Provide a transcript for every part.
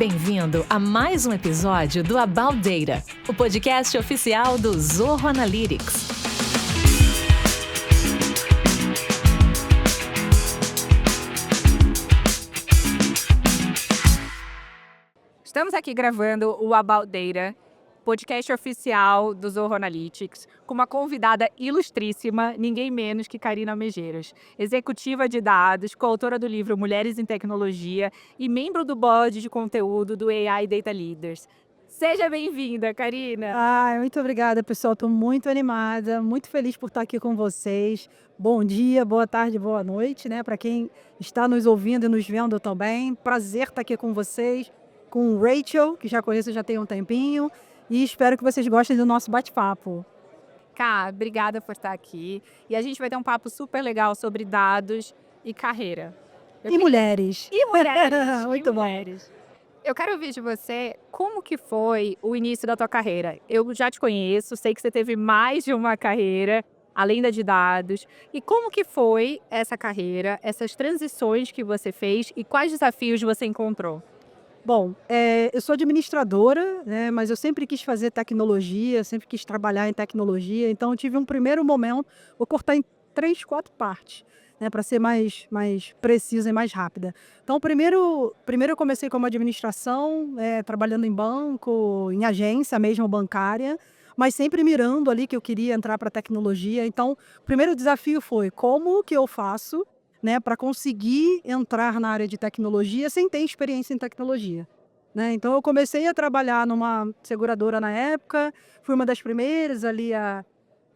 Bem-vindo a mais um episódio do About Data, o podcast oficial do Zorro Analytics. Estamos aqui gravando o About Data, podcast oficial do Zorro Analytics, com uma convidada ilustríssima, ninguém menos que Karina Megeiros, executiva de dados, coautora do livro Mulheres em Tecnologia e membro do board de conteúdo do AI Data Leaders. Seja bem-vinda, Karina! Muito obrigada, pessoal. Estou muito animada, muito feliz por estar aqui com vocês. Bom dia, boa tarde, boa noite, né? Para quem está nos ouvindo e nos vendo também. Prazer estar aqui com vocês, com Rachel, que já conheço já tem um tempinho. E espero que vocês gostem do nosso bate-papo. Cá, obrigada por estar aqui. E a gente vai ter um papo super legal sobre dados e carreira. Mulheres. E mulheres. Muito bom. Eu quero ouvir de você como que foi o início da tua carreira. Eu já te conheço, sei que você teve mais de uma carreira, além da de dados. E como que foi essa carreira, essas transições que você fez e quais desafios você encontrou? Bom, eu sou administradora, né, mas eu sempre quis fazer tecnologia, sempre quis trabalhar em tecnologia. Então, eu tive um primeiro momento, vou cortar em 3, 4 partes, né, para ser mais precisa e mais rápida. Então, primeiro eu comecei como administração, trabalhando em banco, em agência mesmo bancária, mas sempre mirando ali que eu queria entrar para tecnologia. Então, o primeiro desafio foi como que eu faço, né, para conseguir entrar na área de tecnologia sem ter experiência em tecnologia, né? Então eu comecei a trabalhar numa seguradora na época, fui uma das primeiras ali a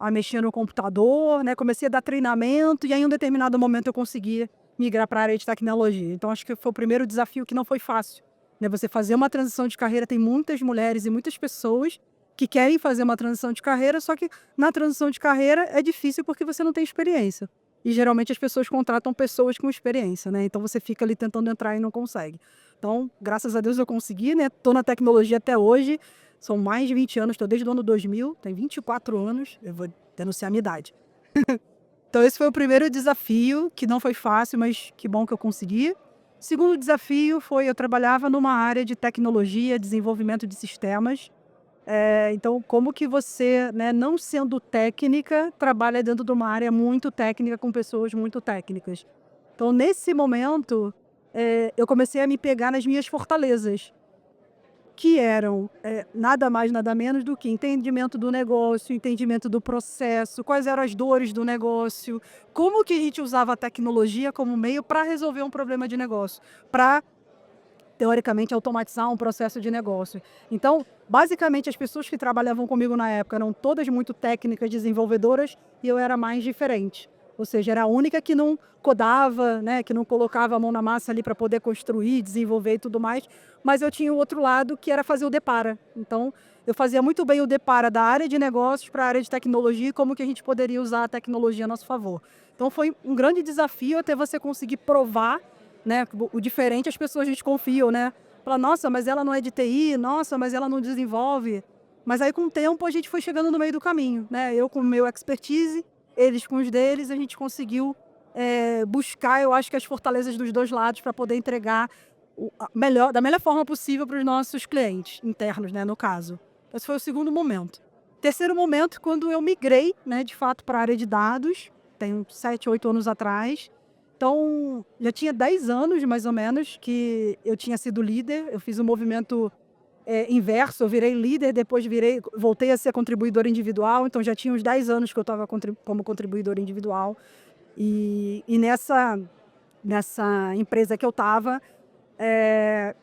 mexer no computador, né? Comecei a dar treinamento e aí em um determinado momento eu consegui migrar para a área de tecnologia. Então acho que foi o primeiro desafio que não foi fácil, né? Você fazer uma transição de carreira, tem muitas mulheres e muitas pessoas que querem fazer uma transição de carreira, só que na transição de carreira é difícil porque você não tem experiência. E geralmente as pessoas contratam pessoas com experiência, né? Então você fica ali tentando entrar e não consegue. Então, graças a Deus eu consegui, né? Estou na tecnologia até hoje, são mais de 20 anos, estou desde o ano 2000, tenho 24 anos, eu vou denunciar a minha idade. Então esse foi o primeiro desafio, que não foi fácil, mas que bom que eu consegui. O segundo desafio foi, eu trabalhava numa área de tecnologia, desenvolvimento de sistemas. Então, como que você, né, não sendo técnica, trabalha dentro de uma área muito técnica com pessoas muito técnicas. Então, nesse momento, eu comecei a me pegar nas minhas fortalezas, que eram nada mais, nada menos do que entendimento do negócio, entendimento do processo, quais eram as dores do negócio, como que a gente usava a tecnologia como meio para resolver um problema de negócio, para teoricamente, automatizar um processo de negócio. Então, basicamente, as pessoas que trabalhavam comigo na época eram todas muito técnicas, desenvolvedoras, e eu era mais diferente. Ou seja, era a única que não codava, né, que não colocava a mão na massa ali para poder construir, desenvolver e tudo mais, mas eu tinha o outro lado que era fazer o depara. Então, eu fazia muito bem o depara da área de negócios para a área de tecnologia e como que a gente poderia usar a tecnologia a nosso favor. Então, foi um grande desafio até você conseguir provar, né, o diferente as pessoas desconfiam, né? Fala, nossa, mas ela não é de TI, nossa, mas ela não desenvolve. Mas aí com o tempo a gente foi chegando no meio do caminho, né? Eu com o meu expertise, eles com os deles, a gente conseguiu buscar, eu acho que as fortalezas dos dois lados para poder entregar da melhor forma possível para os nossos clientes internos, né, no caso. Esse foi o segundo momento. Terceiro momento, quando eu migrei, né, de fato para a área de dados, tem 7, 8 anos atrás. Então, já tinha 10 anos, mais ou menos, que eu tinha sido líder. Eu fiz o movimento inverso, eu virei líder, depois voltei a ser contribuidora individual. Então, já tinha uns 10 anos que eu estava como contribuidora individual. E nessa empresa que eu estava,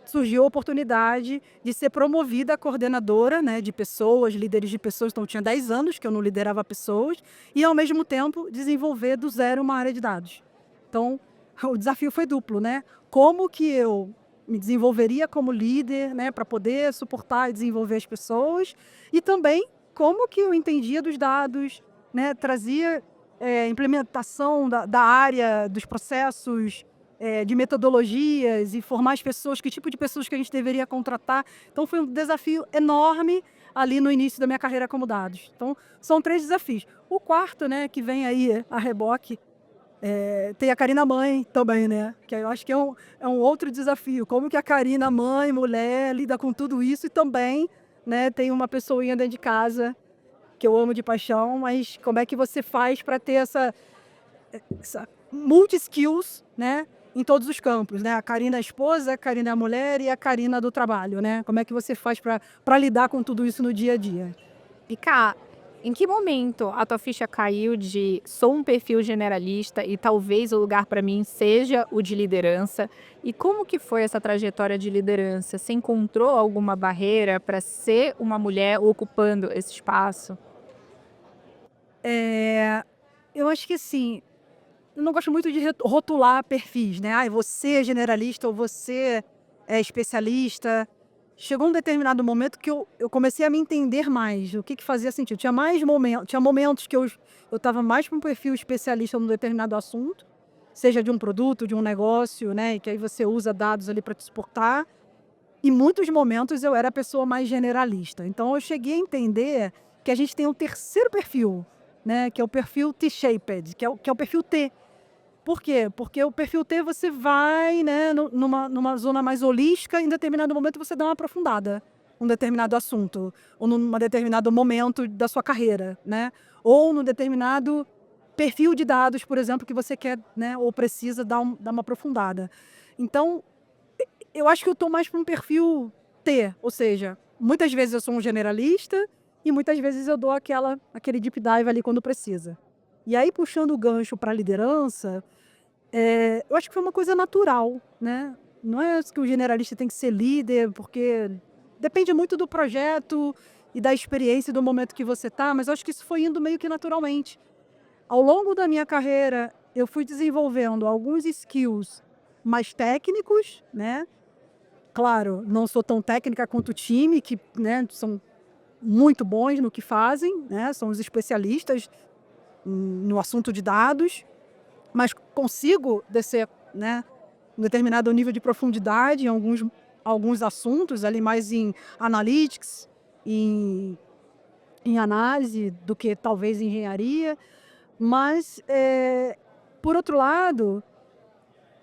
surgiu a oportunidade de ser promovida a coordenadora, né, de pessoas, líderes de pessoas. Então, eu tinha 10 anos que eu não liderava pessoas. E, ao mesmo tempo, desenvolver do zero uma área de dados. Então, o desafio foi duplo, né? Como que eu me desenvolveria como líder, né, para poder suportar e desenvolver as pessoas, e também como que eu entendia dos dados, né, trazia implementação da área, dos processos, de metodologias, e formar as pessoas, que tipo de pessoas que a gente deveria contratar. Então, foi um desafio enorme ali no início da minha carreira como dados. Então, são 3 desafios. O quarto, né, que vem aí a reboque, Tem a Karina mãe também, né? Que eu acho que é um outro desafio. Como que a Karina mãe, mulher, lida com tudo isso e também, né, tem uma pessoinha dentro de casa que eu amo de paixão, mas como é que você faz para ter essa multi-skills, né, em todos os campos, né? A Karina é a esposa, a Karina é a mulher e a Karina do trabalho, né? Como é que você faz para lidar com tudo isso no dia a dia? E cá, em que momento a tua ficha caiu de sou um perfil generalista e talvez o lugar para mim seja o de liderança? E como que foi essa trajetória de liderança? Você encontrou alguma barreira para ser uma mulher ocupando esse espaço? Eu acho que assim, eu não gosto muito de rotular perfis, né? Ai, você é generalista ou você é especialista. Chegou um determinado momento que eu comecei a me entender mais, o que fazia sentido. Tinha momentos que eu estava mais para um perfil especialista num determinado assunto, seja de um produto, de um negócio, né? E que aí você usa dados ali para te suportar. E muitos momentos eu era a pessoa mais generalista. Então eu cheguei a entender que a gente tem um terceiro perfil, né? Que é o perfil T-shaped, que é o perfil T. Por quê? Porque o perfil T você vai, né, numa zona mais holística, em determinado momento você dá uma aprofundada num determinado assunto, ou num determinado momento da sua carreira, né? Ou num determinado perfil de dados, por exemplo, que você quer, né, ou precisa dar uma aprofundada. Então, eu acho que eu estou mais para um perfil T, ou seja, muitas vezes eu sou um generalista e muitas vezes eu dou aquele deep dive ali quando precisa. E aí, puxando o gancho para a liderança, eu acho que foi uma coisa natural, né? Não é que o generalista tem que ser líder, porque depende muito do projeto e da experiência e do momento que você está, mas eu acho que isso foi indo meio que naturalmente. Ao longo da minha carreira, eu fui desenvolvendo alguns skills mais técnicos, né? Claro, não sou tão técnica quanto o time, que, né, são muito bons no que fazem, né? São os especialistas no assunto de dados, mas consigo descer, né, um determinado nível de profundidade em alguns assuntos, ali mais em analytics, em, em análise, do que talvez em engenharia. Mas, por outro lado,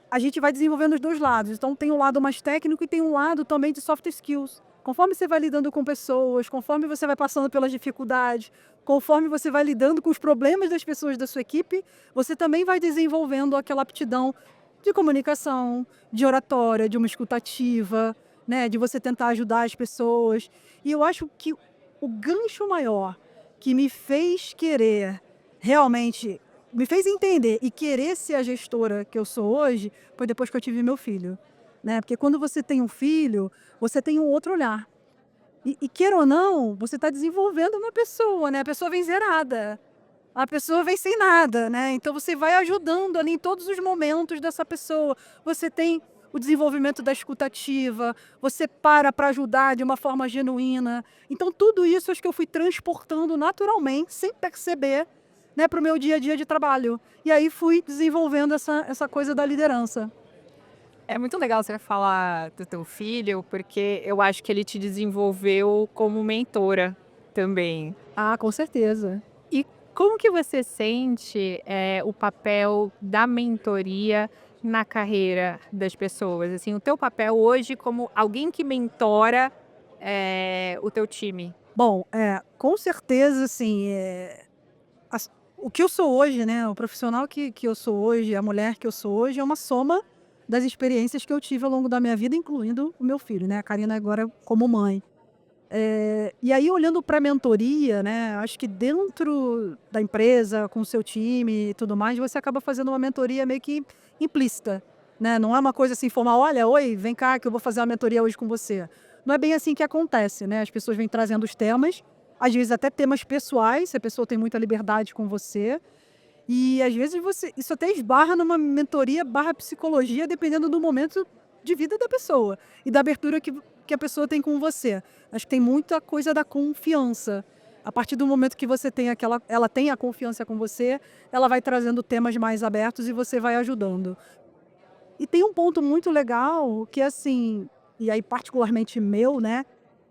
a gente vai desenvolvendo os dois lados. Então, tem um lado mais técnico e tem um lado também de soft skills. Conforme você vai lidando com pessoas, conforme você vai passando pelas dificuldades, conforme você vai lidando com os problemas das pessoas da sua equipe, você também vai desenvolvendo aquela aptidão de comunicação, de oratória, de uma escutativa, né, de você tentar ajudar as pessoas. E eu acho que o gancho maior que me fez querer realmente, me fez entender e querer ser a gestora que eu sou hoje, foi depois que eu tive meu filho, né? Porque quando você tem um filho, você tem um outro olhar. E queira ou não, você está desenvolvendo uma pessoa, né? A pessoa vem zerada, a pessoa vem sem nada, né? Então você vai ajudando ali em todos os momentos dessa pessoa. Você tem o desenvolvimento da escutativa, você para ajudar de uma forma genuína. Então tudo isso acho que eu fui transportando naturalmente, sem perceber, né, para o meu dia a dia de trabalho. E aí fui desenvolvendo essa coisa da liderança. É muito legal você falar do teu filho, porque eu acho que ele te desenvolveu como mentora também. Ah, com certeza. E como que você sente, o papel da mentoria na carreira das pessoas? Assim, o teu papel hoje como alguém que mentora, o teu time? Bom, com certeza, assim, o que eu sou hoje, né, o profissional que eu sou hoje, a mulher que eu sou hoje, é uma soma das experiências que eu tive ao longo da minha vida, incluindo o meu filho, né, a Karina agora como mãe. E aí olhando para a mentoria, né, acho que dentro da empresa, com o seu time e tudo mais, você acaba fazendo uma mentoria meio que implícita, né, não é uma coisa assim formal, olha, oi, vem cá que eu vou fazer uma mentoria hoje com você. Não é bem assim que acontece, né, as pessoas vêm trazendo os temas, às vezes até temas pessoais, se a pessoa tem muita liberdade com você, e às vezes isso até esbarra numa mentoria barra psicologia, dependendo do momento de vida da pessoa e da abertura que a pessoa tem com você. Acho que tem muita coisa da confiança. A partir do momento que você tem ela tem a confiança com você, ela vai trazendo temas mais abertos e você vai ajudando. E tem um ponto muito legal que, assim, e aí particularmente meu, né?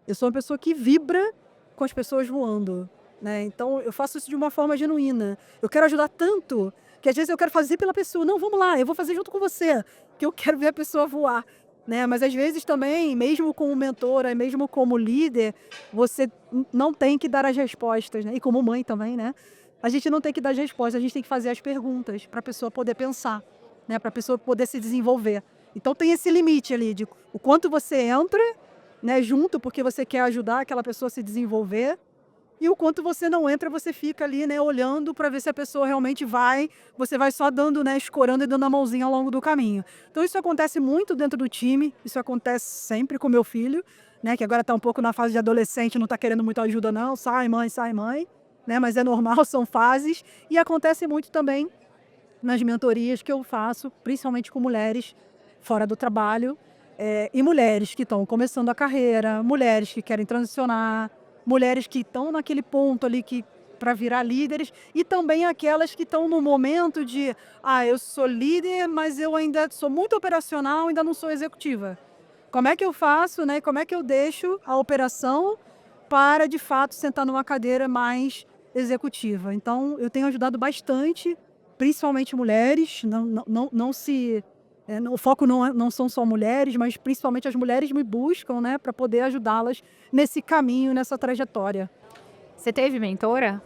Eu sou uma pessoa que vibra com as pessoas voando, né? Então eu faço isso de uma forma genuína. Eu quero ajudar tanto que às vezes eu quero fazer pela pessoa. Não, vamos lá, eu vou fazer junto com você, que eu quero ver a pessoa voar, né? Mas às vezes também, mesmo como mentora, mesmo como líder, você não tem que dar as respostas, né? E como mãe também, né? A gente não tem que dar as respostas, a gente tem que fazer as perguntas para a pessoa poder pensar, né? Para a pessoa poder se desenvolver. Então tem esse limite ali de o quanto você entra, né, junto porque você quer ajudar aquela pessoa a se desenvolver, e o quanto você não entra, você fica ali, né, olhando para ver se a pessoa realmente vai, você vai só dando, né, escorando e dando a mãozinha ao longo do caminho. Então isso acontece muito dentro do time, isso acontece sempre com meu filho, né, que agora está um pouco na fase de adolescente, não está querendo muita ajuda não, sai mãe, né, mas é normal, são fases, e acontece muito também nas mentorias que eu faço, principalmente com mulheres fora do trabalho, e mulheres que estão começando a carreira, mulheres que querem transicionar, mulheres que estão naquele ponto ali que para virar líderes, e também aquelas que estão no momento de, eu sou líder, mas eu ainda sou muito operacional, ainda não sou executiva. Como é que eu faço, né? Como é que eu deixo a operação para, de fato, sentar numa cadeira mais executiva? Então, eu tenho ajudado bastante, principalmente mulheres, não se... o foco não são só mulheres, mas principalmente as mulheres me buscam, né, para poder ajudá-las nesse caminho, nessa trajetória. Você teve mentora?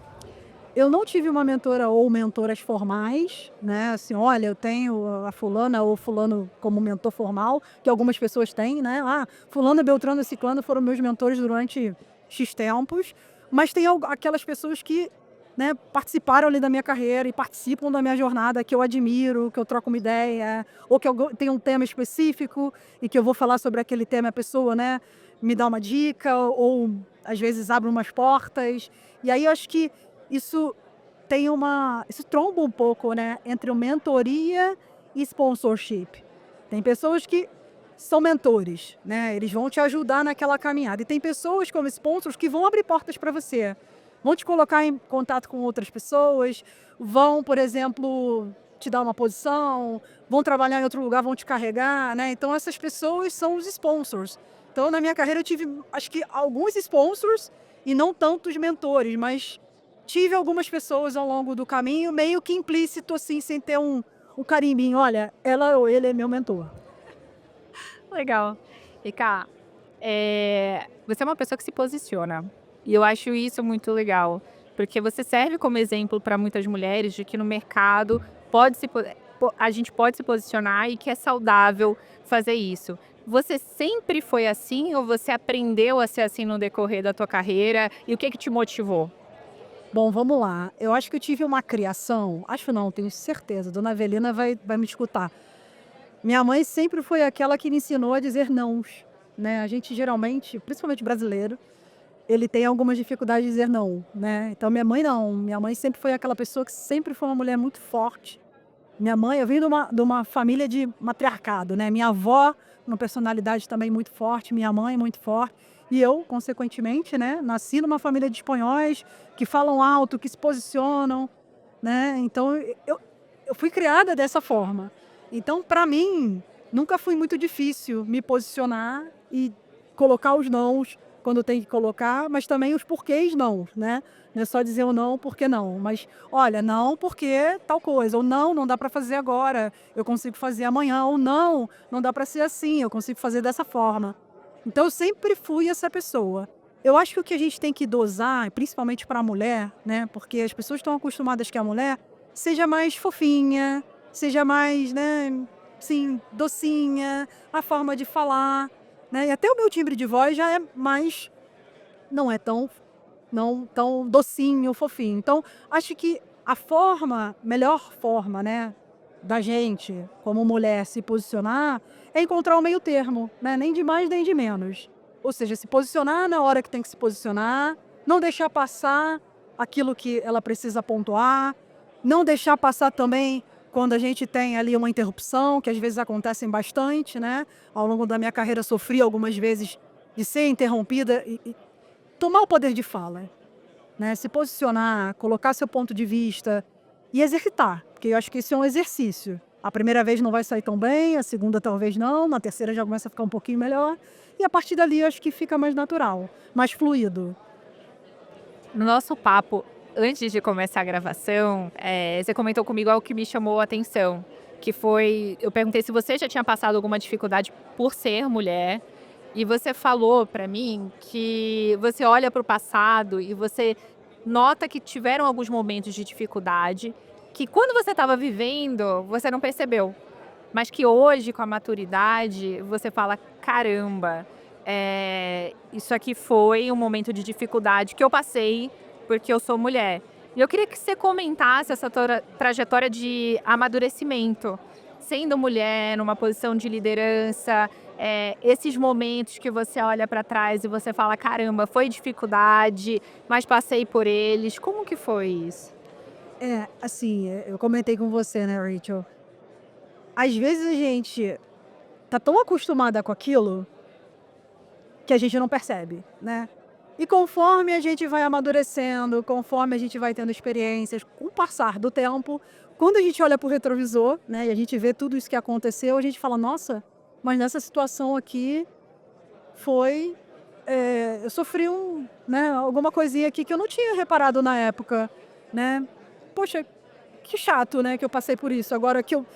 Eu não tive uma mentora ou mentoras formais, né? Assim, olha, eu tenho a fulana ou fulano como mentor formal, que algumas pessoas têm, né? Fulana, Beltrano e Ciclano foram meus mentores durante X tempos, mas tem aquelas pessoas que, né, participaram ali da minha carreira e participam da minha jornada, que eu admiro, que eu troco uma ideia, ou que eu tenho um tema específico e que eu vou falar sobre aquele tema, a pessoa, né, me dá uma dica ou às vezes abre umas portas. E aí eu acho que isso isso tromba um pouco, né, entre o mentoria e sponsorship. Tem pessoas que são mentores, né, eles vão te ajudar naquela caminhada. E tem pessoas como sponsors que vão abrir portas para você. Vão te colocar em contato com outras pessoas, vão, por exemplo, te dar uma posição, vão trabalhar em outro lugar, vão te carregar, né? Então essas pessoas são os sponsors. Então na minha carreira eu tive, acho que alguns sponsors e não tantos mentores, mas tive algumas pessoas ao longo do caminho, meio que implícito assim, sem ter um carimbinho, olha, ela ou ele é meu mentor. Legal. E cá, você é uma pessoa que se posiciona. E eu acho isso muito legal, porque você serve como exemplo para muitas mulheres de que no mercado a gente pode se posicionar e que é saudável fazer isso. Você sempre foi assim ou você aprendeu a ser assim no decorrer da tua carreira? E o que te motivou? Bom, vamos lá. Eu acho que eu tive uma criação, acho não, tenho certeza, Dona Avelina vai me escutar. Minha mãe sempre foi aquela que me ensinou a dizer não, né? A gente geralmente, principalmente brasileiro, ele tem algumas dificuldades de dizer não, né? Então minha mãe não, minha mãe sempre foi aquela pessoa que sempre foi uma mulher muito forte. Minha mãe, eu vim de uma família de matriarcado, né? Minha avó, uma personalidade também muito forte, minha mãe muito forte. E eu, consequentemente, né, nasci numa família de espanhóis que falam alto, que se posicionam, né? Então eu fui criada dessa forma. Então, para mim, nunca foi muito difícil me posicionar e colocar os nãos quando tem que colocar, mas também os porquês não, né? Não é só dizer o não porque não, mas olha, não porque tal coisa, ou não dá para fazer agora, eu consigo fazer amanhã, ou não dá para ser assim, eu consigo fazer dessa forma. Então eu sempre fui essa pessoa. Eu acho que o que a gente tem que dosar, principalmente para a mulher, né? Porque as pessoas estão acostumadas que a mulher seja mais fofinha, seja mais, né, sim, docinha, a forma de falar, né? E até o meu timbre de voz já é mais, não é não tão docinho, fofinho. Então, acho que melhor forma, né, da gente, como mulher, se posicionar é encontrar o meio termo, né? Nem de mais nem de menos. Ou seja, se posicionar na hora que tem que se posicionar, não deixar passar aquilo que ela precisa pontuar, não deixar passar também quando a gente tem ali uma interrupção, que às vezes acontecem bastante, né? Ao longo da minha carreira sofri algumas vezes de ser interrompida e tomar o poder de fala, né? Se posicionar, colocar seu ponto de vista e exercitar, porque eu acho que isso é um exercício. A primeira vez não vai sair tão bem, a segunda talvez não, na terceira já começa a ficar um pouquinho melhor e a partir dali eu acho que fica mais natural, mais fluido. No nosso papo, antes de começar a gravação, você comentou comigo algo que me chamou a atenção, que foi, eu perguntei se você já tinha passado alguma dificuldade por ser mulher, e você falou para mim que você olha para o passado e você nota que tiveram alguns momentos de dificuldade, que quando você estava vivendo, você não percebeu. Mas que hoje, com a maturidade, você fala, caramba, isso aqui foi um momento de dificuldade que eu passei porque eu sou mulher. E eu queria que você comentasse essa trajetória de amadurecimento, sendo mulher, numa posição de liderança, esses momentos que você olha para trás e você fala, caramba, foi dificuldade, mas passei por eles. Como que foi isso? Assim, eu comentei com você, né, Rachel? Às vezes a gente tá tão acostumada com aquilo que a gente não percebe, né? E conforme a gente vai amadurecendo, conforme a gente vai tendo experiências, com o passar do tempo, quando a gente olha pro retrovisor, né, e a gente vê tudo isso que aconteceu, a gente fala, nossa, mas nessa situação aqui foi, eu sofri né, alguma coisinha aqui que eu não tinha reparado na época, né? Poxa, que chato, né, que eu passei por isso, agora que eu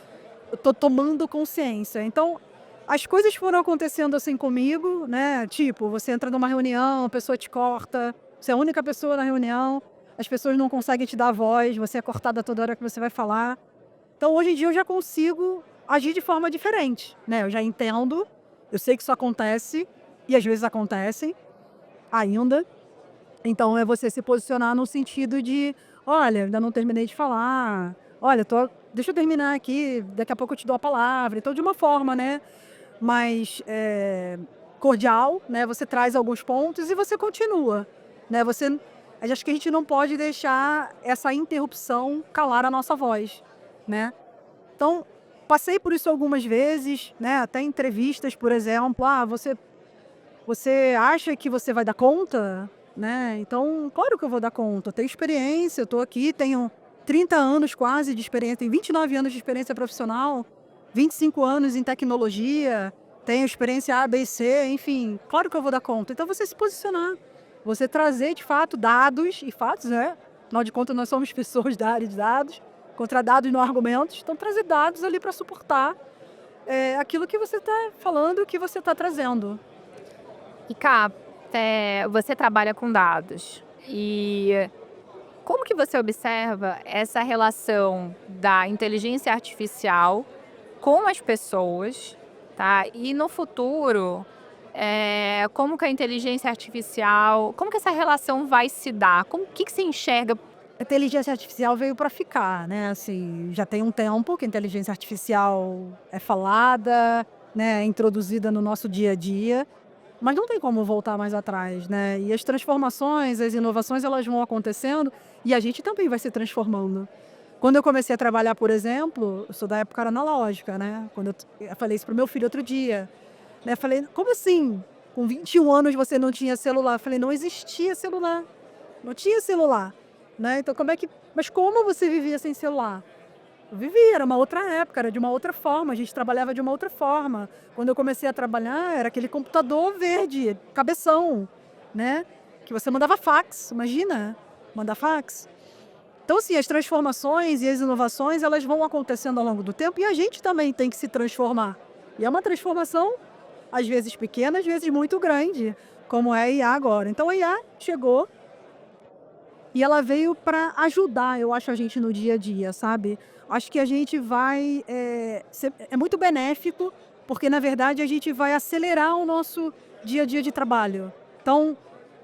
tô tomando consciência. Então, as coisas foram acontecendo assim comigo, né? Tipo, você entra numa reunião, a pessoa te corta, você é a única pessoa na reunião, as pessoas não conseguem te dar voz, você é cortada toda hora que você vai falar. Então, hoje em dia, eu já consigo agir de forma diferente, né? Eu já entendo, eu sei que isso acontece, e às vezes acontecem ainda. Então, é você se posicionar no sentido de, olha, ainda não terminei de falar, olha, deixa eu terminar aqui, daqui a pouco eu te dou a palavra. Então, de uma forma, né, mais cordial, né, você traz alguns pontos e você continua, né, acho que a gente não pode deixar essa interrupção calar a nossa voz, né. Então, passei por isso algumas vezes, né, até em entrevistas, por exemplo, você acha que você vai dar conta, né? Então, claro que eu vou dar conta. Eu tenho experiência, eu estou aqui, tenho 30 anos quase de experiência, tenho 29 anos de experiência profissional, 25 anos em tecnologia, tenho experiência A, B e C, enfim, claro que eu vou dar conta. Então, você se posicionar, você trazer, de fato, dados e fatos, né? Afinal de contas, nós somos pessoas da área de dados, contra dados e não argumentos, então trazer dados ali para suportar aquilo que você está falando, que você está trazendo. E Cá, você trabalha com dados. E como que você observa essa relação da inteligência artificial com as pessoas, tá? E no futuro, como que a inteligência artificial, como que essa relação vai se dar? O que você enxerga? A inteligência artificial veio para ficar, né? Assim, já tem um tempo que a inteligência artificial é falada, né? É introduzida no nosso dia a dia. Mas não tem como voltar mais atrás, né? E as transformações, as inovações, elas vão acontecendo e a gente também vai se transformando. Quando eu comecei a trabalhar, por exemplo, eu sou da época analógica, né? Quando eu falei isso pro meu filho outro dia, né? Eu falei, como assim? Com 21 anos você não tinha celular? Eu falei, não existia celular. Não tinha celular, né? Então, mas como você vivia sem celular? Eu vivia, era uma outra época, era de uma outra forma, a gente trabalhava de uma outra forma. Quando eu comecei a trabalhar, era aquele computador verde, cabeção, né? Que você mandava fax, imagina, mandar fax. Então, assim, as transformações e as inovações, elas vão acontecendo ao longo do tempo e a gente também tem que se transformar. E é uma transformação, às vezes pequena, às vezes muito grande, como é a IA agora. Então, a IA chegou e ela veio para ajudar, eu acho, a gente no dia a dia, sabe? Acho que a gente vai... É muito benéfico, porque, na verdade, a gente vai acelerar o nosso dia a dia de trabalho. Então,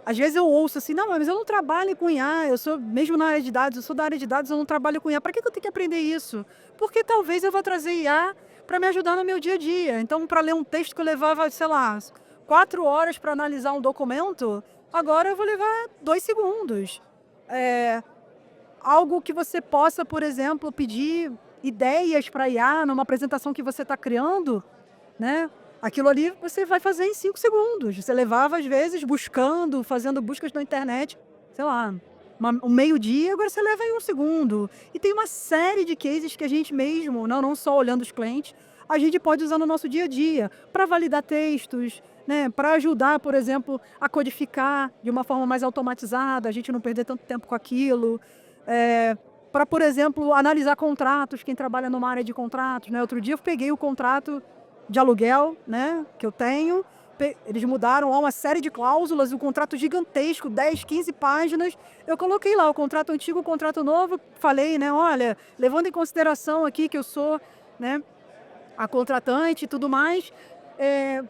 às vezes eu ouço assim, não, mas eu não trabalho com IA, eu sou, mesmo na área de dados, eu sou da área de dados, eu não trabalho com IA. Para que eu tenho que aprender isso? Porque talvez eu vou trazer IA para me ajudar no meu dia a dia. Então, para ler um texto que eu levava, sei lá, 4 horas para analisar um documento, agora eu vou levar 2 segundos. Algo que você possa, por exemplo, pedir ideias para IA numa apresentação que você está criando, né? Aquilo ali você vai fazer em 5 segundos. Você levava, às vezes, fazendo buscas na internet, sei lá, um meio-dia, agora você leva em 1 segundo. E tem uma série de cases que a gente mesmo, não só olhando os clientes, a gente pode usar no nosso dia a dia para validar textos, né, para ajudar, por exemplo, a codificar de uma forma mais automatizada, a gente não perder tanto tempo com aquilo, para, por exemplo, analisar contratos, quem trabalha numa área de contratos, né? Outro dia eu peguei o contrato de aluguel, né, que eu tenho, eles mudaram lá uma série de cláusulas, um contrato gigantesco, 10, 15 páginas, eu coloquei lá o contrato antigo, o contrato novo, falei, né, olha, levando em consideração aqui que eu sou, né, a contratante e tudo mais,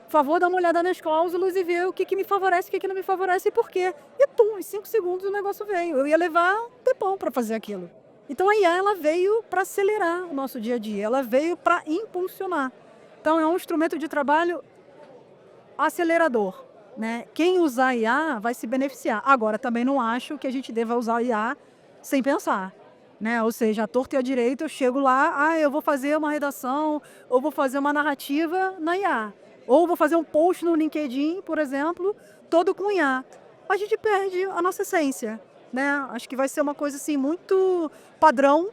por favor, dá uma olhada nas cláusulas e ver o que me favorece, o que não me favorece e por quê. E em 5 segundos o negócio veio. Eu ia levar um tempão para fazer aquilo. Então a IA ela veio para acelerar o nosso dia a dia, ela veio para impulsionar. Então é um instrumento de trabalho acelerador, né? Quem usar a IA vai se beneficiar. Agora, também não acho que a gente deva usar a IA sem pensar, né? Ou seja, à torta e à direita, eu chego lá, eu vou fazer uma redação, ou vou fazer uma narrativa na IA, ou vou fazer um post no LinkedIn, por exemplo, todo com IA. A gente perde a nossa essência, né? Acho que vai ser uma coisa assim muito padrão,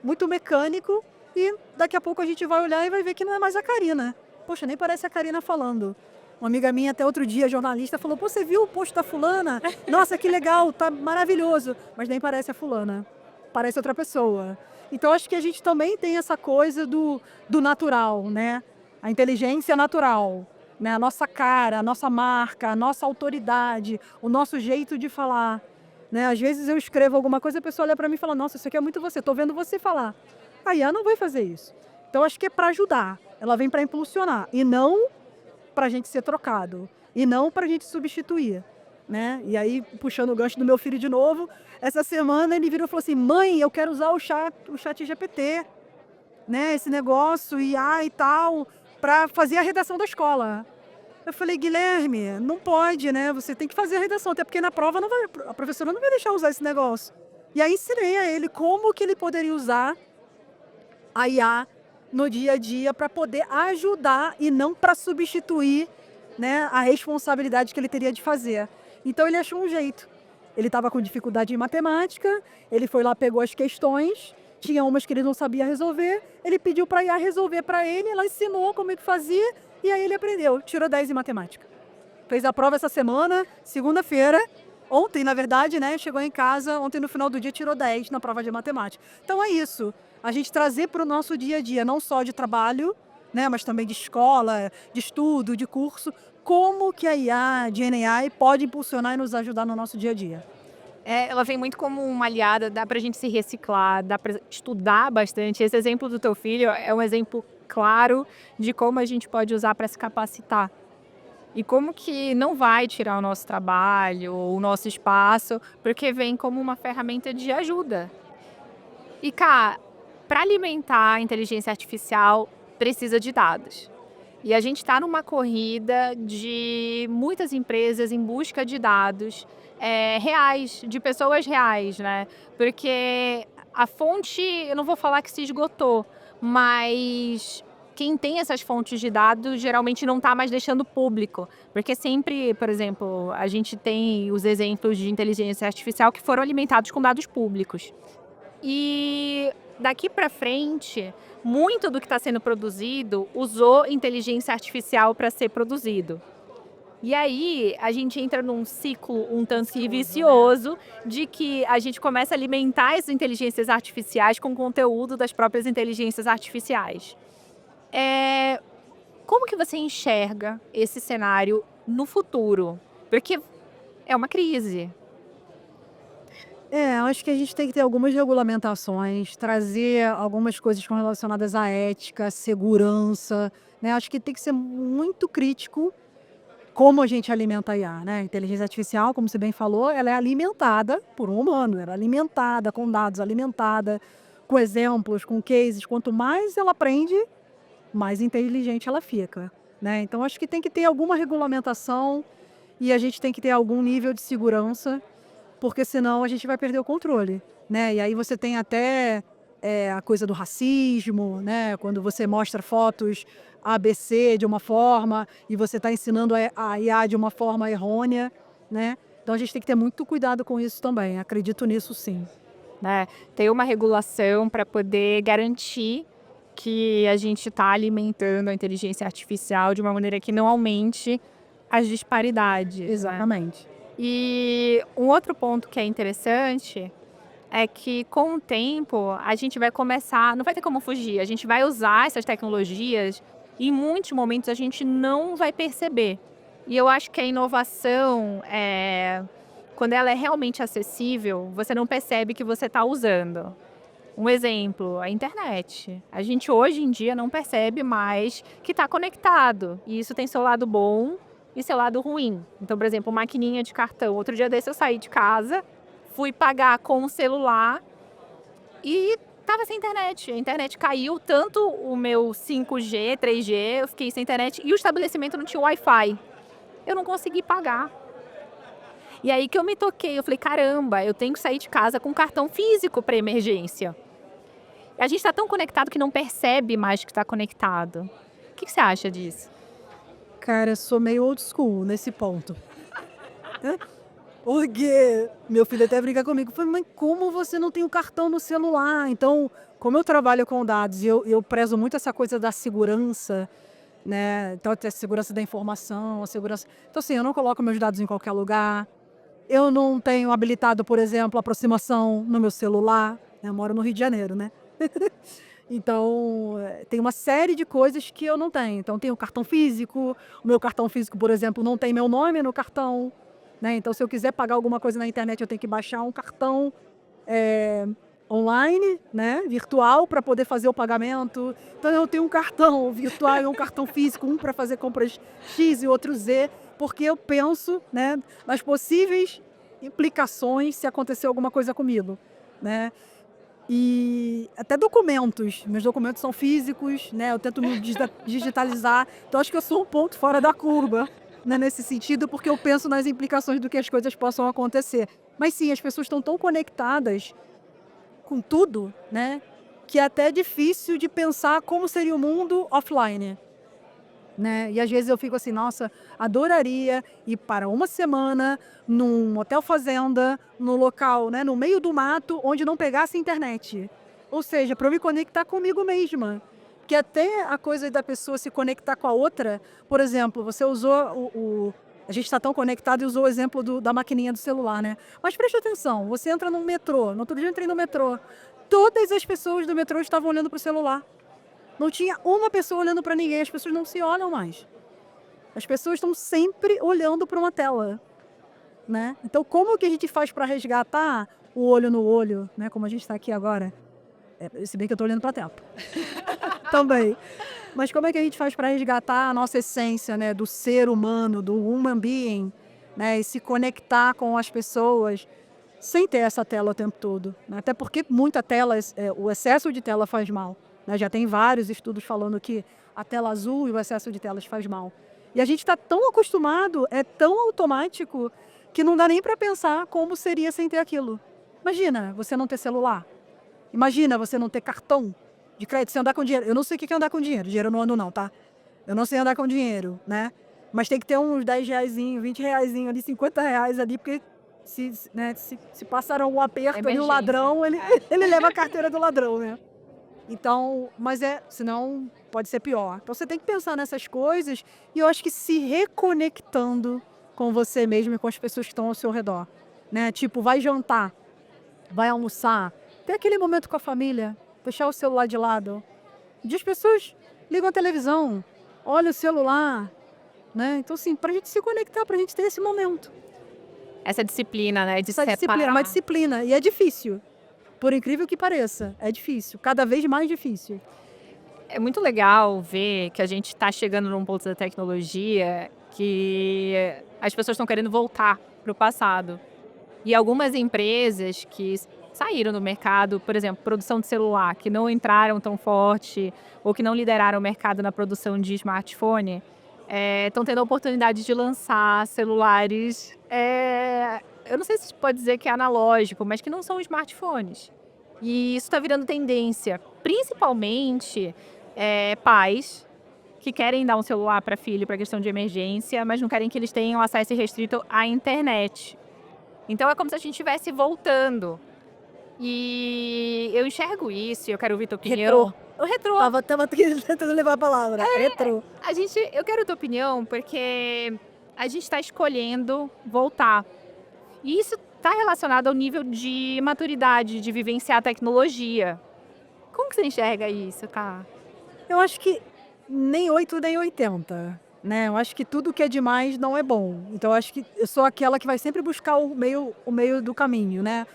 muito mecânico, e daqui a pouco a gente vai olhar e vai ver que não é mais a Karina. Poxa, nem parece a Karina falando. Uma amiga minha, até outro dia, jornalista, falou, pô, você viu o post da fulana? Nossa, que legal, tá maravilhoso. Mas nem parece a fulana, parece outra pessoa. Então, acho que a gente também tem essa coisa do natural, né? A inteligência natural, né? A nossa cara, a nossa marca, a nossa autoridade, o nosso jeito de falar, né? Às vezes eu escrevo alguma coisa e a pessoa olha para mim e fala, nossa, isso aqui é muito você, tô vendo você falar. A IA não vai fazer isso. Então, acho que é para ajudar. Ela vem para impulsionar e não para a gente ser trocado e não para a gente substituir, né? E aí, puxando o gancho do meu filho de novo, essa semana ele virou e falou assim, mãe, eu quero usar o chat GPT, né? Esse negócio, IA e tal, para fazer a redação da escola. Eu falei, Guilherme, não pode, né? Você tem que fazer a redação, até porque na prova a professora não vai deixar usar esse negócio. E aí ensinei a ele como que ele poderia usar a IA no dia a dia para poder ajudar e não para substituir, né, a responsabilidade que ele teria de fazer. Então ele achou um jeito. Ele estava com dificuldade em matemática, ele foi lá, pegou as questões, tinha umas que ele não sabia resolver, ele pediu para a IA resolver para ele, ela ensinou como é que fazia e aí ele aprendeu, tirou 10 em matemática. Fez a prova essa semana, segunda-feira, ontem na verdade, né, chegou em casa, ontem no final do dia tirou 10 na prova de matemática. Então é isso. A gente trazer para o nosso dia a dia, não só de trabalho, né, mas também de escola, de estudo, de curso, como que a IA, a GenAI pode impulsionar e nos ajudar no nosso dia a dia. Ela vem muito como uma aliada, dá pra gente se reciclar, dá pra estudar bastante. Esse exemplo do teu filho é um exemplo claro de como a gente pode usar para se capacitar. E como que não vai tirar o nosso trabalho, o nosso espaço, porque vem como uma ferramenta de ajuda. E, cara, para alimentar a inteligência artificial, precisa de dados. E a gente está numa corrida de muitas empresas em busca de dados reais, de pessoas reais, né? Porque a fonte, eu não vou falar que se esgotou, mas quem tem essas fontes de dados geralmente não está mais deixando público. Porque sempre, por exemplo, a gente tem os exemplos de inteligência artificial que foram alimentados com dados públicos. E daqui para frente, muito do que está sendo produzido usou inteligência artificial para ser produzido. E aí a gente entra num ciclo um tanto que vicioso de que a gente começa a alimentar as inteligências artificiais com conteúdo das próprias inteligências artificiais. Como que você enxerga esse cenário no futuro? Porque é uma crise. Acho que a gente tem que ter algumas regulamentações, trazer algumas coisas relacionadas à ética, segurança, né? Acho que tem que ser muito crítico como a gente alimenta a IA, né? A inteligência artificial, como você bem falou, ela é alimentada por um humano, ela é alimentada com dados, alimentada com exemplos, com cases. Quanto mais ela aprende, mais inteligente ela fica, né? Então, acho que tem que ter alguma regulamentação e a gente tem que ter algum nível de segurança, porque senão a gente vai perder o controle, né? E aí você tem até a coisa do racismo, né? Quando você mostra fotos ABC de uma forma e você está ensinando a IA de uma forma errônea, né? Então a gente tem que ter muito cuidado com isso também. Acredito nisso, sim. Né? Ter uma regulação para poder garantir que a gente está alimentando a inteligência artificial de uma maneira que não aumente as disparidades. Né? Exatamente. E um outro ponto que é interessante é que, com o tempo, a gente vai começar, não vai ter como fugir, a gente vai usar essas tecnologias e, em muitos momentos, a gente não vai perceber. E eu acho que a inovação, quando ela é realmente acessível, você não percebe que você está usando. Um exemplo, a internet. A gente, hoje em dia, não percebe mais que está conectado. E isso tem seu lado bom e seu lado ruim. Então, por exemplo, maquininha de cartão. Outro dia desse eu saí de casa, fui pagar com o celular e estava sem internet. A internet caiu, tanto o meu 5G, 3G, eu fiquei sem internet e o estabelecimento não tinha Wi-Fi. Eu não consegui pagar. E aí que eu me toquei, eu falei, caramba, eu tenho que sair de casa com cartão físico para emergência. A gente está tão conectado que não percebe mais que está conectado. O que você acha disso? Cara, eu sou meio old school nesse ponto. Porque meu filho até brinca comigo. Falei, mas como você não tem o cartão no celular? Então, como eu trabalho com dados e eu prezo muito essa coisa da segurança, né? Então, a segurança da informação, a segurança... Então, assim, eu não coloco meus dados em qualquer lugar. Eu não tenho habilitado, por exemplo, aproximação no meu celular. Eu moro no Rio de Janeiro, né? Então, tem uma série de coisas que eu não tenho. Então, tem o cartão físico. O meu cartão físico, por exemplo, não tem meu nome no cartão. Né? Então, se eu quiser pagar alguma coisa na internet, eu tenho que baixar um cartão online, né? Virtual, para poder fazer o pagamento. Então, eu tenho um cartão virtual e um cartão físico, um para fazer compras X e outro Z, porque eu penso, né, nas possíveis implicações se acontecer alguma coisa comigo. Né? E até documentos. Meus documentos são físicos, né? Eu tento me digitalizar. Então, acho que eu sou um ponto fora da curva, né, nesse sentido, porque eu penso nas implicações do que as coisas possam acontecer. Mas sim, as pessoas estão tão conectadas com tudo, né, que é até difícil de pensar como seria o mundo offline. Né? E às vezes eu fico assim, nossa, adoraria ir para uma semana num hotel fazenda, no local, né, no meio do mato, onde não pegasse internet. Ou seja, para eu me conectar comigo mesma. Que até a coisa da pessoa se conectar com a outra, por exemplo, você usou a gente está tão conectado e usou o exemplo da maquininha do celular, né? Mas preste atenção, você entra no metrô, no outro dia eu entrei no metrô, todas as pessoas do metrô estavam olhando para o celular. Não tinha uma pessoa olhando para ninguém, as pessoas não se olham mais. As pessoas estão sempre olhando para uma tela, né? Então, como que a gente faz para resgatar o olho no olho, né? Como a gente está aqui agora? Se bem que eu estou olhando para a tela. Também. Mas como é que a gente faz para resgatar a nossa essência, né? Do ser humano, do human being, né? E se conectar com as pessoas sem ter essa tela o tempo todo. Né? Até porque muita tela, o excesso de tela faz mal. Já tem vários estudos falando que a tela azul e o excesso de telas faz mal. E a gente está tão acostumado, é tão automático, que não dá nem para pensar como seria sem ter aquilo. Imagina você não ter celular. Imagina você não ter cartão de crédito, você andar com dinheiro. Eu não sei o que é andar com dinheiro. Dinheiro eu não ando não, tá? Eu não sei andar com dinheiro, né? Mas tem que ter uns 10 reaisinho, 20 reaisinho ali, 50 reais ali, porque se passar um aperto ali, o ladrão, ele leva a carteira do ladrão, né? Então, mas senão pode ser pior. Então você tem que pensar nessas coisas e eu acho que se reconectando com você mesmo e com as pessoas que estão ao seu redor, né? Tipo, vai jantar, vai almoçar, ter aquele momento com a família, deixar o celular de lado. E as pessoas ligam a televisão, olham o celular, né? Então, assim, pra gente se conectar, pra gente ter esse momento. Essa disciplina, né? De Essa separar. disciplina, é uma disciplina, e é difícil. Por incrível que pareça, é difícil, cada vez mais difícil. É muito legal ver que a gente está chegando num ponto da tecnologia que as pessoas estão querendo voltar para o passado. E algumas empresas que saíram do mercado, por exemplo, produção de celular, que não entraram tão forte ou que não lideraram o mercado na produção de smartphone, estão tendo a oportunidade de lançar celulares, eu não sei se pode dizer que é analógico, mas que não são smartphones. E isso está virando tendência, principalmente pais que querem dar um celular para filho para questão de emergência, mas não querem que eles tenham acesso restrito à internet. Então é como se a gente estivesse voltando. E eu enxergo isso, e eu quero ouvir tua opinião. O retrô. Tava tentando levar a palavra. Retrô. Eu quero a tua opinião, porque a gente está escolhendo voltar. E isso está relacionado ao nível de maturidade, de vivenciar a tecnologia. Como que você enxerga isso, Ká? Eu acho que nem 8 nem 80, né? Eu acho que tudo que é demais não é bom. Então eu acho que eu sou aquela que vai sempre buscar o meio do caminho, né?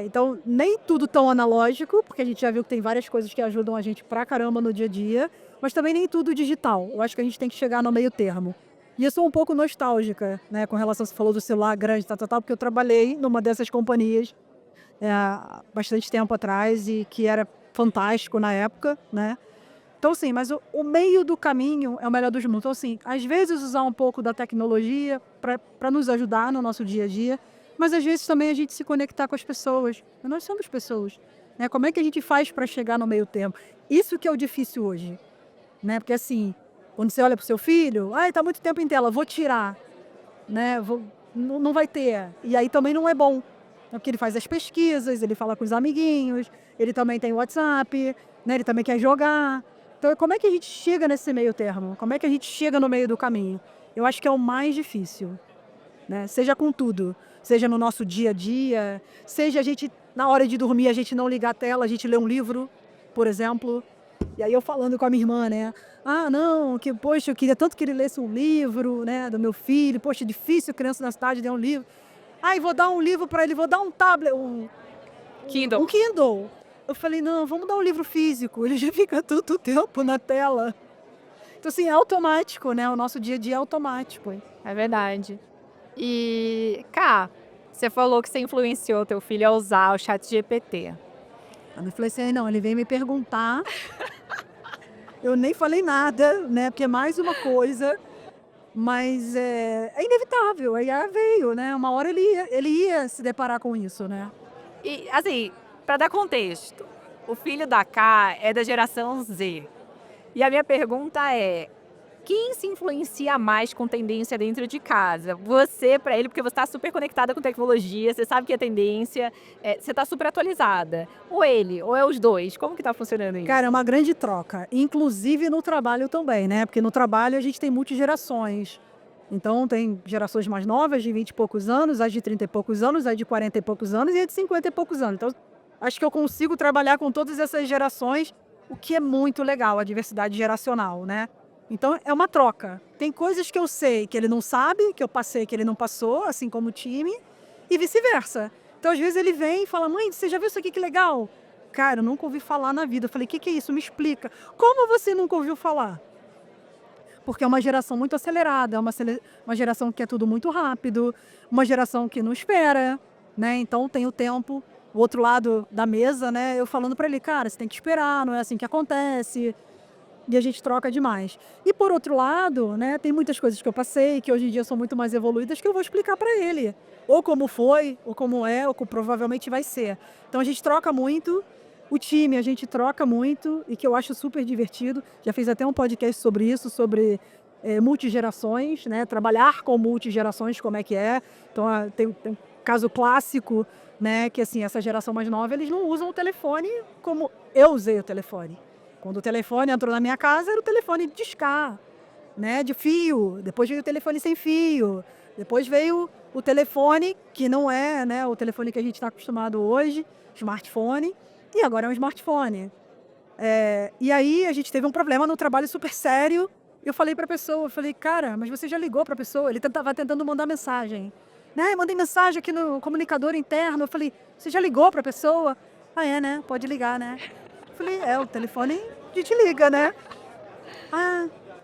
Então nem tudo tão analógico, porque a gente já viu que tem várias coisas que ajudam a gente pra caramba no dia a dia, mas também nem tudo digital. Eu acho que a gente tem que chegar no meio termo. E eu sou um pouco nostálgica, né, com relação, você falou do celular grande, tal, porque eu trabalhei numa dessas companhias há bastante tempo atrás e que era fantástico na época, né? Então, assim, mas o meio do caminho é o melhor dos mundos. Então, assim, às vezes usar um pouco da tecnologia para nos ajudar no nosso dia a dia, mas às vezes também a gente se conectar com as pessoas. Nós somos pessoas, né? Como é que a gente faz para chegar no meio tempo? Isso que é o difícil hoje, né? Porque, assim, quando você olha para o seu filho, está muito tempo em tela, vou tirar, né? Não vai ter. E aí também não é bom. Porque ele faz as pesquisas, ele fala com os amiguinhos, ele também tem WhatsApp, né? Ele também quer jogar. Então, como é que a gente chega nesse meio termo? Como é que a gente chega no meio do caminho? Eu acho que é o mais difícil, né? Seja com tudo, seja no nosso dia a dia, seja a gente, na hora de dormir, a gente não ligar a tela, a gente ler um livro, por exemplo. E aí eu falando com a minha irmã, né? Não, que, poxa, eu queria tanto que ele lesse um livro, né, do meu filho. Poxa, difícil criança na cidade ler um livro. Vou dar um livro para ele, vou dar um tablet, um Kindle. Eu falei, não, vamos dar um livro físico, ele já fica tanto tempo na tela. Então, assim, é automático, né? O nosso dia a dia é automático. Hein? É verdade. E, Ká, você falou que você influenciou teu filho a usar o ChatGPT. Aí eu falei assim, não, ele veio me perguntar, eu nem falei nada, né? Porque é mais uma coisa, mas é inevitável, aí veio, né? Uma hora ele ia se deparar com isso, né? E, assim, para dar contexto, o filho da Ká é da geração Z. E a minha pergunta é, quem se influencia mais com tendência dentro de casa? Você para ele, porque você está super conectada com tecnologia, você sabe que é tendência, você está super atualizada. Ou ele, ou é os dois? Como que está funcionando isso? Cara, é uma grande troca, inclusive no trabalho também, né? Porque no trabalho a gente tem multigerações. Então tem gerações mais novas, de 20 e poucos anos, as de 30 e poucos anos, as de 40 e poucos anos e as de 50 e poucos anos. Então acho que eu consigo trabalhar com todas essas gerações, o que é muito legal, a diversidade geracional, né? Então é uma troca. Tem coisas que eu sei que ele não sabe, que eu passei que ele não passou, assim como o time, e vice-versa. Então às vezes ele vem e fala, mãe, você já viu isso aqui, que legal? Cara, eu nunca ouvi falar na vida. Eu falei, o que é isso? Me explica. Como você nunca ouviu falar? Porque é uma geração muito acelerada, é uma geração que é tudo muito rápido, uma geração que não espera, né? Então tem o tempo, o outro lado da mesa, né? Eu falando para ele, cara, você tem que esperar, não é assim que acontece. E a gente troca demais. E por outro lado, né, tem muitas coisas que eu passei, que hoje em dia são muito mais evoluídas, que eu vou explicar para ele. Ou como foi, ou como é, ou como provavelmente vai ser. Então a gente troca muito, o time a gente troca muito, e que eu acho super divertido. Já fiz até um podcast sobre isso, sobre multigerações, né, trabalhar com multigerações, como é que é. Então tem um caso clássico, né, que assim, essa geração mais nova, eles não usam o telefone como eu usei o telefone. Quando o telefone entrou na minha casa, era o telefone de discar, né, de fio. Depois veio o telefone sem fio. Depois veio o telefone que não é, né, o telefone que a gente está acostumado hoje, smartphone, e agora é um smartphone. E aí a gente teve um problema no trabalho super sério. Eu falei para a pessoa, cara, mas você já ligou para a pessoa? Ele estava tentando mandar mensagem. Né, mandei mensagem aqui no comunicador interno. Eu falei, você já ligou para a pessoa? Né? Pode ligar, né? Eu falei, o telefone a gente liga, né?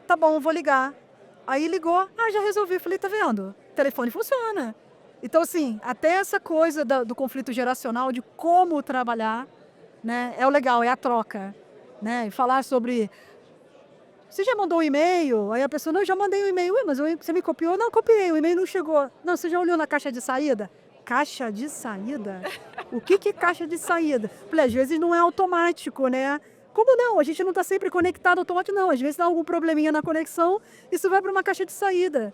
Tá bom, vou ligar. Aí ligou, já resolvi. Eu falei, tá vendo? O telefone funciona. Então, assim, até essa coisa do conflito geracional, de como trabalhar, né? É o legal, é a troca, né? E falar sobre... Você já mandou um e-mail? Aí a pessoa, não, eu já mandei um e-mail. Mas você me copiou? Não, copiei, o e-mail não chegou. Não, você já olhou na caixa de saída? Caixa de saída? O que é caixa de saída? Falei, às vezes não é automático, né? Como não? A gente não está sempre conectado automático, não. Às vezes dá algum probleminha na conexão, isso vai para uma caixa de saída.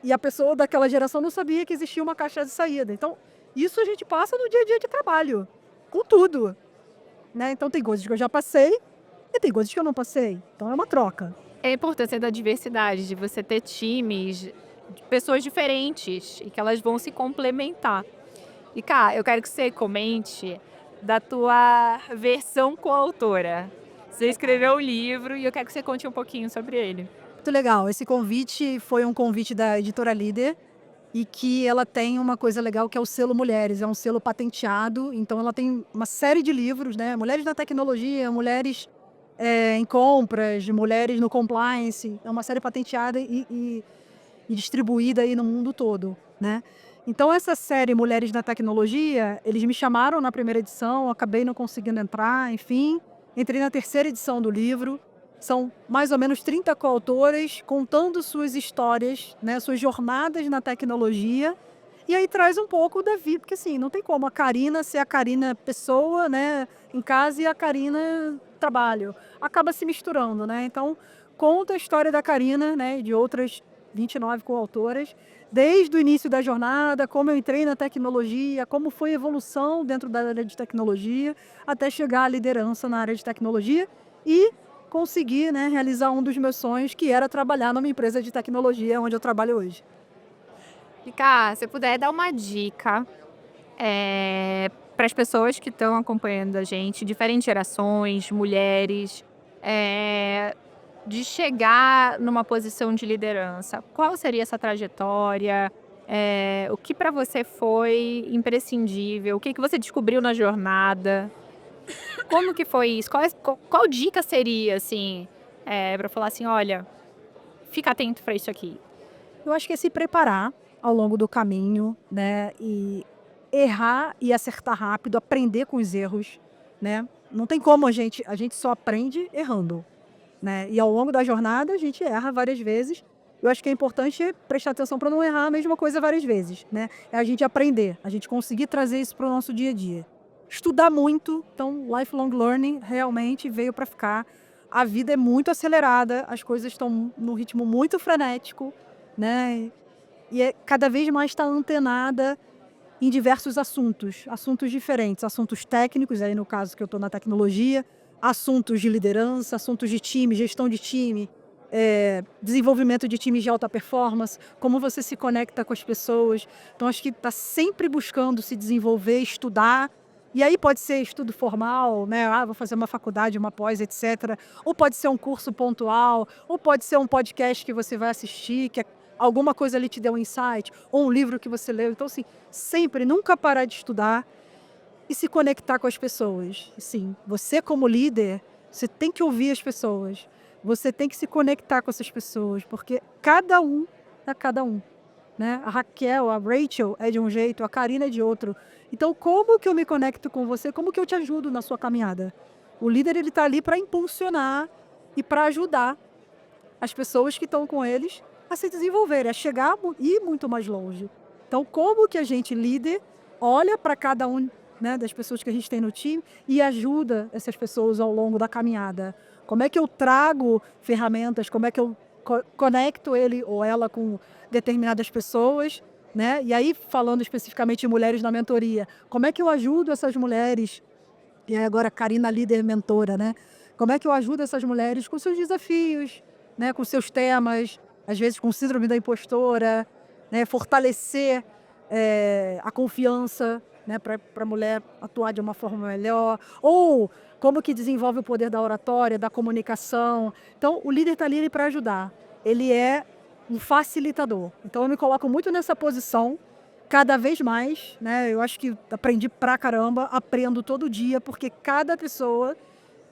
E a pessoa daquela geração não sabia que existia uma caixa de saída. Então, isso a gente passa no dia a dia de trabalho, com tudo. né? Então tem coisas que eu já passei e tem coisas que eu não passei. Então é uma troca. É a importância da diversidade, de você ter times de pessoas diferentes e que elas vão se complementar. E, Cá, eu quero que você comente da tua versão coautora. Você escreveu um livro e eu quero que você conte um pouquinho sobre ele. Muito legal. Esse convite foi um convite da Editora Líder e que ela tem uma coisa legal que é o selo Mulheres. É um selo patenteado, então ela tem uma série de livros, né? Mulheres na tecnologia, mulheres em compras, mulheres no compliance. É uma série patenteada e distribuída aí no mundo todo, né? Então essa série Mulheres na Tecnologia, eles me chamaram na primeira edição, acabei não conseguindo entrar, enfim. Entrei na terceira edição do livro. São mais ou menos 30 coautoras contando suas histórias, né, suas jornadas na tecnologia. E aí traz um pouco da vida, porque assim, não tem como a Karina ser a Karina pessoa, né, em casa e a Karina trabalho. Acaba se misturando, né? Então, conta a história da Karina, né, e de outras 29 coautoras, desde o início da jornada, como eu entrei na tecnologia, como foi a evolução dentro da área de tecnologia, até chegar à liderança na área de tecnologia e conseguir, né, realizar um dos meus sonhos, que era trabalhar numa empresa de tecnologia onde eu trabalho hoje. E, Cá, se puder dar uma dica para as pessoas que estão acompanhando a gente, diferentes gerações, mulheres, de chegar numa posição de liderança. Qual seria essa trajetória? O que para você foi imprescindível? O que você descobriu na jornada? Como que foi isso? Qual dica seria, assim, para falar assim, olha, fica atento para isso aqui? Eu acho que é se preparar ao longo do caminho, né, e errar e acertar rápido, aprender com os erros, né? Não tem como a gente só aprende errando, né? E ao longo da jornada a gente erra várias vezes. Eu acho que é importante prestar atenção para não errar a mesma coisa várias vezes, né? É a gente aprender, a gente conseguir trazer isso para o nosso dia a dia. Estudar muito, então lifelong learning realmente veio para ficar. A vida é muito acelerada, as coisas estão num ritmo muito frenético, né? E cada vez mais está antenada em diversos assuntos diferentes, assuntos técnicos, aí no caso que eu estou na tecnologia, assuntos de liderança, assuntos de time, gestão de time, desenvolvimento de times de alta performance, como você se conecta com as pessoas. Então acho que está sempre buscando se desenvolver, estudar. E aí pode ser estudo formal, né? Vou fazer uma faculdade, uma pós, etc. Ou pode ser um curso pontual, ou pode ser um podcast que você vai assistir, que alguma coisa ali te deu um insight, ou um livro que você leu. Então, assim, sempre, nunca parar de estudar e se conectar com as pessoas. Sim, você como líder, você tem que ouvir as pessoas. Você tem que se conectar com essas pessoas, porque cada um é cada um, né? A Raquel, a Rachel é de um jeito, a Karina é de outro. Então, como que eu me conecto com você? Como que eu te ajudo na sua caminhada? O líder, ele está ali para impulsionar e para ajudar as pessoas que estão com eles a se desenvolverem, a chegar e ir muito mais longe. Então, como que a gente, líder, olha para cada um, né, das pessoas que a gente tem no time e ajuda essas pessoas ao longo da caminhada? Como é que eu trago ferramentas? Como é que eu conecto ele ou ela com determinadas pessoas, né? E aí, falando especificamente de mulheres na mentoria, como é que eu ajudo essas mulheres? E aí agora, Karina, líder mentora, né? Como é que eu ajudo essas mulheres com seus desafios, né? Com seus temas, às vezes com síndrome da impostora, né? Fortalecer a confiança, né? Para a mulher atuar de uma forma melhor. Ou como que desenvolve o poder da oratória, da comunicação. Então, o líder está ali para ajudar. Ele é um facilitador. Então, eu me coloco muito nessa posição, cada vez mais, né? Eu acho que aprendi pra caramba, aprendo todo dia, porque cada pessoa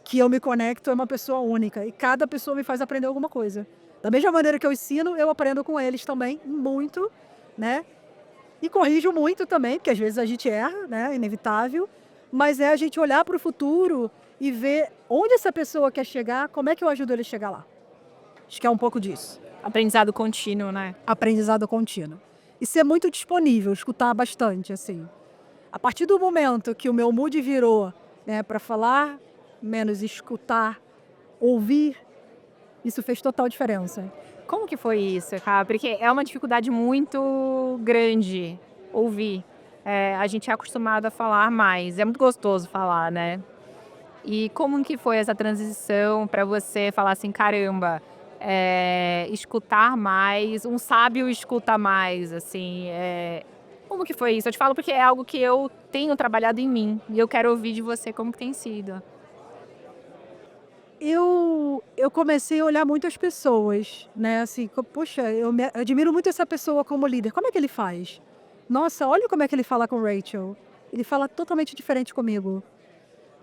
que eu me conecto é uma pessoa única. E cada pessoa me faz aprender alguma coisa. Da mesma maneira que eu ensino, eu aprendo com eles também, muito, né? E corrijo muito também, porque às vezes a gente erra, né? É inevitável. Mas é a gente olhar para o futuro e ver onde essa pessoa quer chegar, como é que eu ajudo ele a chegar lá. Acho que é um pouco disso. Aprendizado contínuo, né? Aprendizado contínuo. E ser muito disponível, escutar bastante, assim. A partir do momento que o meu mood virou, né, para falar menos, escutar, ouvir, isso fez total diferença. Como que foi isso, cara? Porque é uma dificuldade muito grande ouvir. A gente é acostumado a falar mais. É muito gostoso falar, né? E como que foi essa transição para você falar assim, caramba, escutar mais, um sábio escuta mais, assim, como que foi isso? Eu te falo porque é algo que eu tenho trabalhado em mim e eu quero ouvir de você como que tem sido. Eu comecei a olhar muito as pessoas, né, assim, poxa, admiro muito essa pessoa como líder, como é que ele faz? Nossa, olha como é que ele fala com Rachel, ele fala totalmente diferente comigo.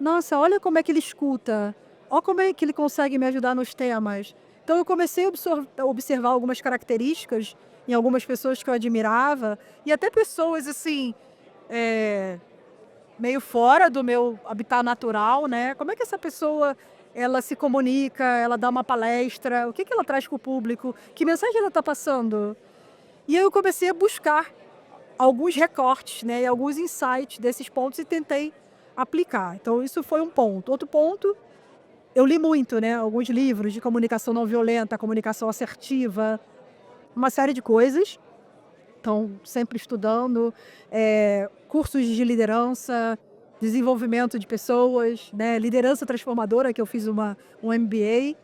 Nossa, olha como é que ele escuta, olha como é que ele consegue me ajudar nos temas. Então eu comecei a observar algumas características em algumas pessoas que eu admirava, e até pessoas assim, eh, meio fora do meu habitat natural, né, como é que essa pessoa, ela se comunica, ela dá uma palestra, o que que ela traz para o público, que mensagem ela está passando? E aí eu comecei a buscar alguns recortes, né, e alguns insights desses pontos e tentei aplicar. Então isso foi um ponto. Outro ponto, eu li muito, né, alguns livros de comunicação não violenta, comunicação assertiva, uma série de coisas. Então, sempre estudando, cursos de liderança, desenvolvimento de pessoas, né, liderança transformadora, que eu fiz um MBA.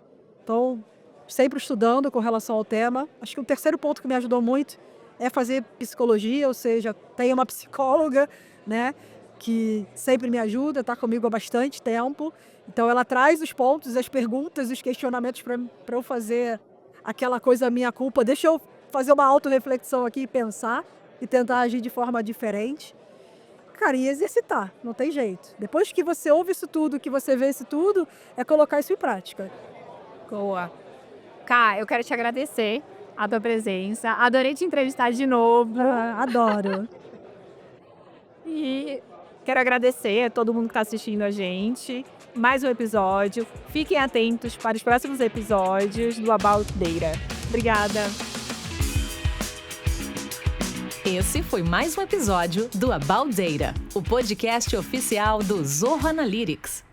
Então, sempre estudando com relação ao tema. Acho que o terceiro ponto que me ajudou muito é fazer psicologia, ou seja, tenho uma psicóloga, né, que sempre me ajuda, está comigo há bastante tempo. Então, ela traz os pontos, as perguntas, os questionamentos para eu fazer aquela coisa minha culpa. Deixa eu fazer uma autorreflexão aqui e pensar e tentar agir de forma diferente. Cara, e exercitar, não tem jeito. Depois que você ouve isso tudo, que você vê isso tudo, é colocar isso em prática. Boa. Ká, eu quero te agradecer a tua presença. Adorei te entrevistar de novo. Adoro. E quero agradecer a todo mundo que está assistindo a gente. Mais um episódio. Fiquem atentos para os próximos episódios do About Data. Obrigada. Esse foi mais um episódio do About Data, o podcast oficial do Zorro Analytics.